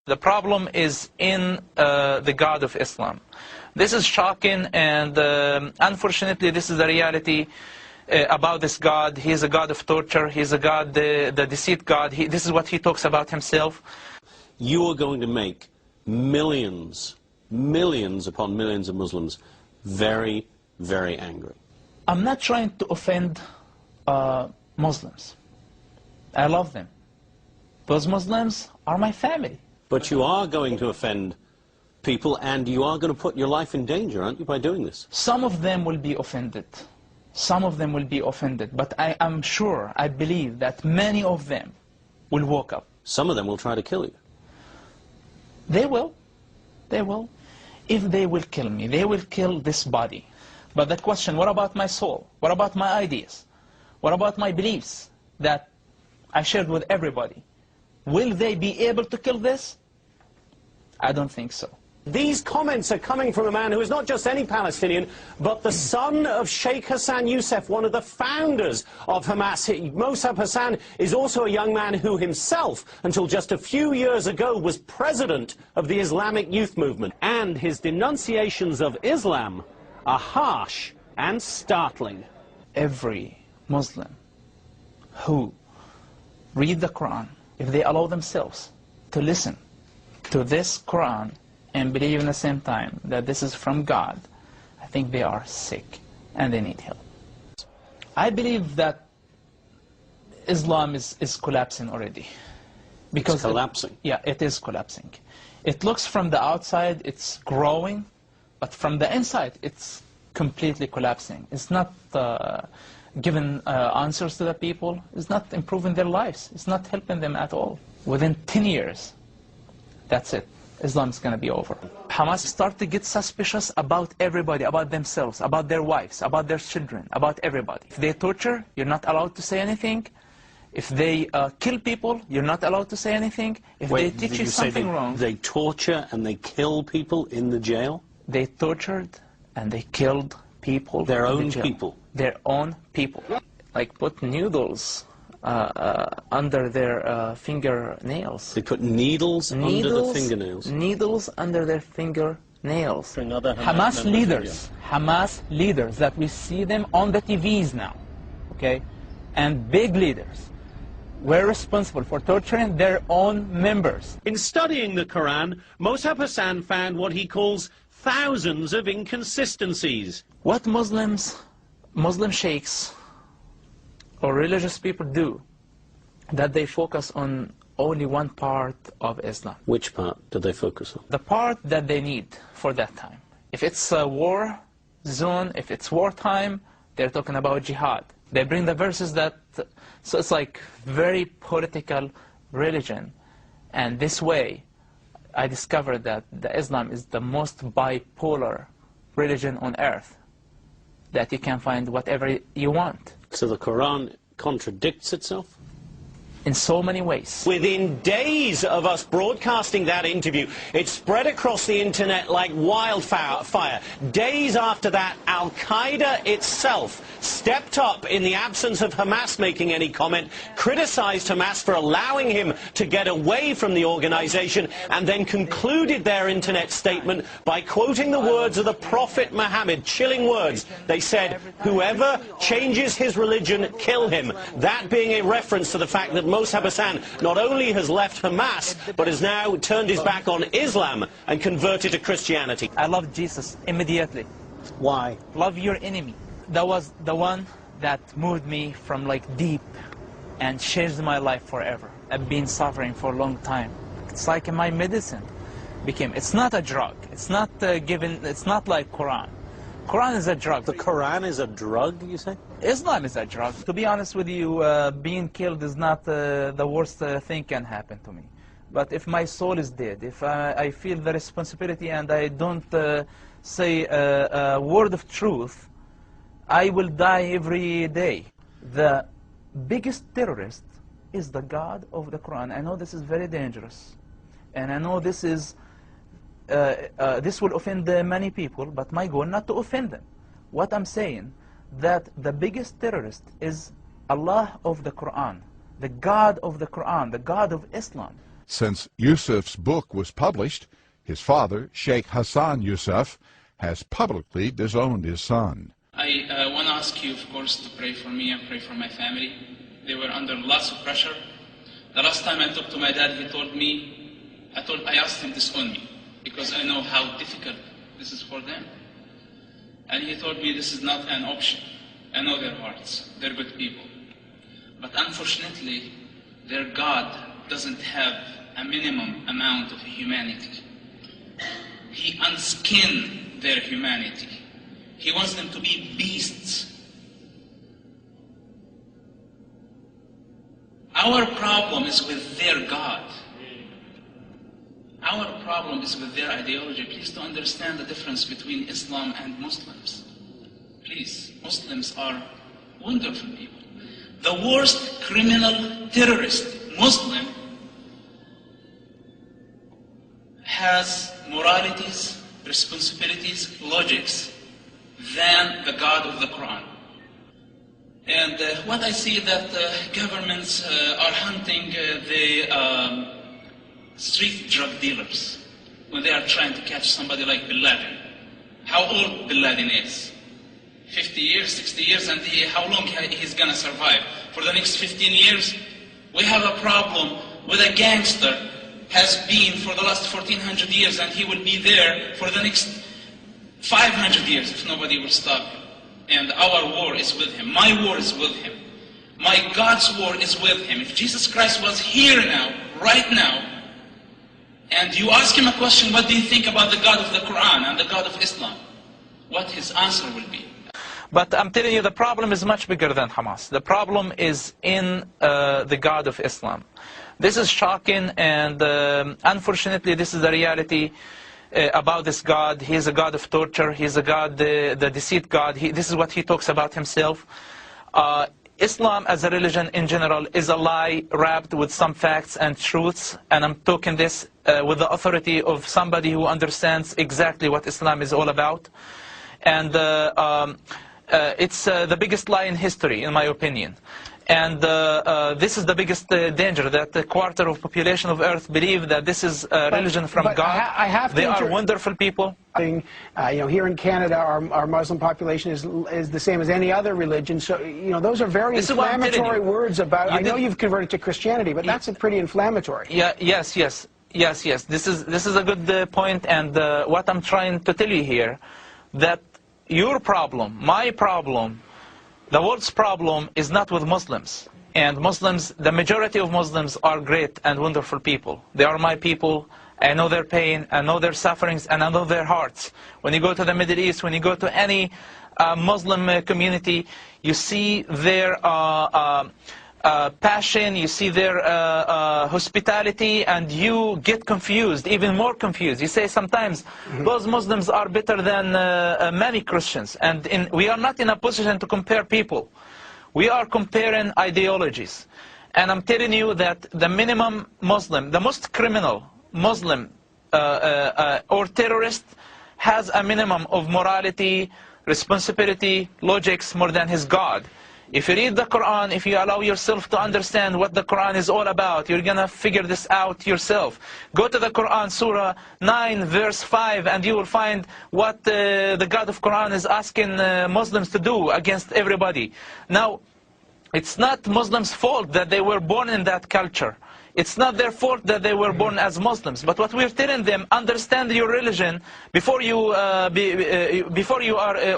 The problem is in the God of Islam. This is shocking, and unfortunately this is the reality about this God. He is a God of torture. He is a God, the deceit God. This is what he talks about himself. You are going to make millions upon millions of Muslims very, very angry. I'm not trying to offend Muslims. I love them. Those Muslims are my family. But you are going to offend people, and you are going to put your life in danger, aren't you, by doing this? Some of them will be offended. Some of them will be offended. But I am sure, I believe that many of them will wake up. Some of them will try to kill you. They will. They will. If they will kill me, they will kill this body. But the question, what about my soul? What about my ideas? What about my beliefs that I shared with everybody? Will they be able to kill this? I don't think so. These comments are coming from a man who is not just any Palestinian, but the son of Sheikh Hassan Youssef, one of the founders of Hamas. Mossab Hassan is also a young man who himself, until just a few years ago, was president of the Islamic Youth Movement. And his denunciations of Islam are harsh and startling. Every Muslim who read the Quran, if they allow themselves to listen to this Quran and believe in the same time that this is from God, I think they are sick and they need help. I believe that Islam is collapsing already. Because it's collapsing? It is collapsing. It looks from the outside, it's growing, but from the inside, it's completely collapsing. It's not giving answers to the people. It's not improving their lives. It's not helping them at all. Within 10 years, that's it. Islam is going to be over. Hamas start to get suspicious about everybody, about themselves, about their wives, about their children, about everybody. If they torture, you're not allowed to say anything. If they kill people, you're not allowed to say anything. If they teach you something wrong... They torture and they kill people in the jail? They tortured and they killed people. Their own people? Their own people. Like put needles under their fingernails. They put needles under the fingernails? Needles under their fingernails. Hamas leaders that we see them on the TVs now, okay, and big leaders were responsible for torturing their own members. In studying the Quran, Mossab Hassan found what he calls thousands of inconsistencies. What Muslim sheikhs or religious people do, that they focus on only one part of Islam. Which part do they focus on? The part that they need for that time. If it's a war zone, if it's wartime, they're talking about jihad. They bring the verses that, so it's like very political religion. And this way, I discovered that the Islam is the most bipolar religion on earth, that you can find whatever you want. So the Quran contradicts itself? In so many ways. Within days of us broadcasting that interview, it spread across the internet like wildfire. Days after that, Al-Qaeda itself stepped up in the absence of Hamas making any comment, criticized Hamas for allowing him to get away from the organization, and then concluded their internet statement by quoting the words of the Prophet Mohammed, chilling words. They said, "Whoever changes his religion, kill him." That being a reference to the fact that Mossab Hassan not only has left Hamas, but has now turned his back on Islam and converted to Christianity. I love Jesus immediately. Why? Love your enemy. That was the one that moved me from like deep and changed my life forever. I've been suffering for a long time. It's like my medicine became. It's not a drug. It's not given. It's not like Quran. Quran is a drug. The Quran is a drug, you say? Islam is a drug. To be honest with you, being killed is not the worst thing can happen to me. But if my soul is dead, if I feel the responsibility and I don't say a word of truth, I will die every day. The biggest terrorist is the God of the Quran. I know this is very dangerous. And I know this is... this will offend many people, but my goal not to offend them. What I'm saying, that the biggest terrorist is Allah of the Quran, the God of the Quran, the God of Islam. Since Yusuf's book was published, his father, Sheikh Hassan Yusuf, has publicly disowned his son. I want to ask you, of course, to pray for me and pray for my family. They were under lots of pressure. The last time I talked to my dad, he told me, I asked him to disown me, because I know how difficult this is for them. And he told me this is not an option. I know their hearts, they're good people. But unfortunately, their God doesn't have a minimum amount of humanity. He unskinned their humanity. He wants them to be beasts. Our problem is with their God. Our problem is with their ideology. Please do understand the difference between Islam and Muslims. Please, Muslims are wonderful people. The worst criminal terrorist Muslim has moralities, responsibilities, logics than the God of the Quran. And what I see that governments are hunting the street drug dealers when they are trying to catch somebody like Bin Laden. How old Bin Laden is? 50 years, 60 years, and how long he's gonna survive? For the next 15 years? We have a problem with a gangster has been for the last 1400 years, and he will be there for the next 500 years if nobody will stop him. And our war is with him. My war is with him. My God's war is with him. If Jesus Christ was here now, right now, and you ask him a question, what do you think about the God of the Quran and the God of Islam? What his answer will be. But I'm telling you, the problem is much bigger than Hamas. The problem is in the God of Islam. This is shocking, and unfortunately this is the reality about this God. He is a God of torture. He is a God, the deceit God. This is what he talks about himself. Islam as a religion in general is a lie wrapped with some facts and truths, and I'm talking this with the authority of somebody who understands exactly what Islam is all about. And it's the biggest lie in history, in my opinion. And this is the biggest danger, that a quarter of population of Earth believe that this is a religion from God. They are wonderful people. You know, here in Canada, our Muslim population is the same as any other religion. So, you know, those are very inflammatory words about. I know you've converted to Christianity, but that's pretty inflammatory. Yeah. Yes. This is a good point, and what I'm trying to tell you here, that your problem, my problem, the world's problem is not with Muslims. And Muslims, the majority of Muslims are great and wonderful people. They are my people. I know their pain, I know their sufferings, and I know their hearts. When you go to the Middle East, when you go to any Muslim community, you see their passion, you see their hospitality, and you get confused, even more confused. You say sometimes, those Muslims are better than many Christians. And we are not in a position to compare people. We are comparing ideologies. And I'm telling you that the minimum Muslim, the most criminal Muslim or terrorist has a minimum of morality, responsibility, logics more than his God. If you read the Quran, if you allow yourself to understand what the Quran is all about, you're going to figure this out yourself. Go to the Quran, Surah 9, verse 5, and you will find what the God of Quran is asking Muslims to do against everybody. Now, it's not Muslims' fault that they were born in that culture. It's not their fault that they were born as Muslims. But what we're telling them, understand your religion before you are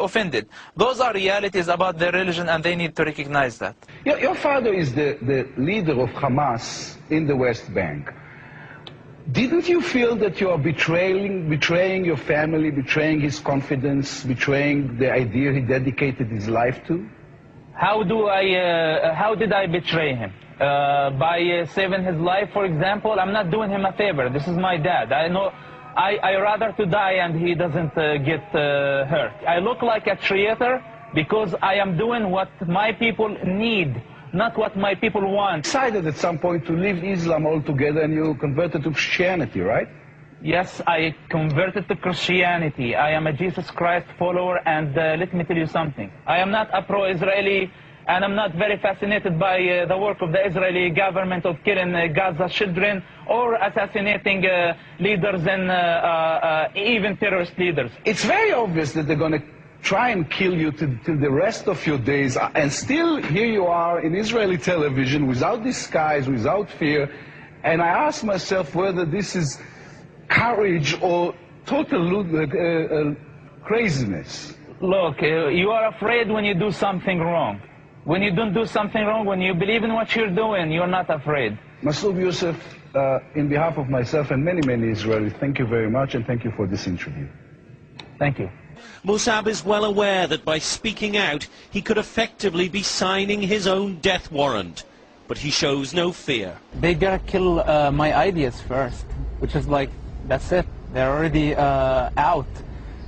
offended. Those are realities about their religion, and they need to recognize that. Your father is the leader of Hamas in the West Bank. Didn't you feel that you are betraying your family, betraying his confidence, betraying the idea he dedicated his life to? How did I betray him? By saving his life, for example? I'm not doing him a favor. This is my dad. I know I rather to die and he doesn't get hurt. I look like a traitor because I am doing what my people need, not what my people want. You decided at some point to leave Islam altogether, and you converted to Christianity, right? Yes, I converted to Christianity. I am a Jesus Christ follower, and let me tell you something. I am not a pro-Israeli and I'm not very fascinated by the work of the Israeli government of killing Gaza children or assassinating leaders and even terrorist leaders. It's very obvious that they're going to try and kill you till the rest of your days, and still here you are in Israeli television without disguise, without fear, and I ask myself whether this is courage or total craziness. Look, you are afraid when you do something wrong. When you don't do something wrong, when you believe in what you're doing, you're not afraid. Masoud Youssef, in behalf of myself and many, many Israelis, thank you very much, and thank you for this interview. Thank you. Musab is well aware that by speaking out, he could effectively be signing his own death warrant. But he shows no fear. They gotta kill my ideas first, which is like, that's it. They're already out.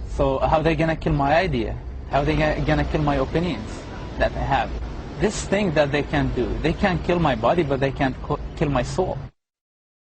So how are they gonna kill my idea? How are they gonna kill my opinions that I have? This thing that they can do, they can't kill my body, but they can't kill my soul.